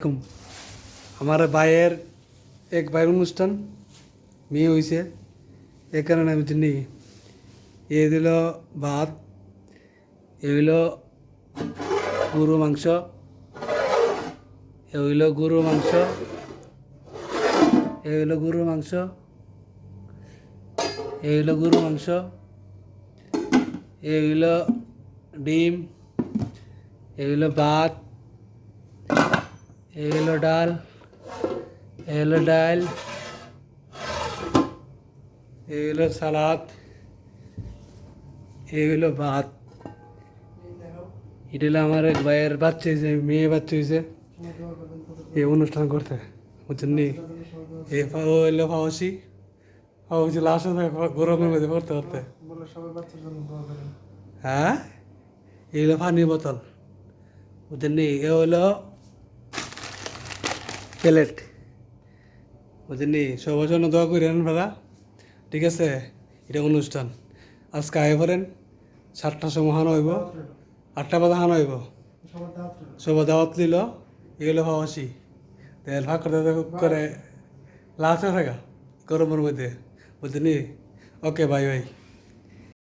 কম আমার ভাইয়ের এক ভাইয়ের অনুষ্ঠান মেয়ে হয়েছে এ কারণে আমি চিনি এ দিল ভাত এ হইল গরু মাংস এ হইল গরু মাংস এ হইল গরু মাংস এ হইল গরু মাংস এ হইল ডিম এ হইল ভাত এ হইল ডাল এ হইল ডাল এ হইল সালাদ এ হইল ভাত এটা হলো আমার এক ভাইয়ের বাচ্চা হয়েছে মেয়ে বাচ্চা হয়েছে এই অনুষ্ঠান করতে বুঝছেন নি ও হইলো ফাওসি ফাওসি লাস্ট গরমের মধ্যে করতে করতে হ্যাঁ এই হলো পানির বোতল বুঝছেন নি এ হইলো প্লেট বুঝছেন নি সবার জন্য দোয়া করেন দাদা ঠিক আছে এটা অনুষ্ঠান আজকে আয় করেন 7টার সময় হানো হইব 8টা বাজে হানো হইব সবার দাওয়াত নিল এগুলো ফাওয়াসি তেল ফাঁক করে লাস্টে থাকা গরমের মধ্যে বুঝলি ওকে বাই বাই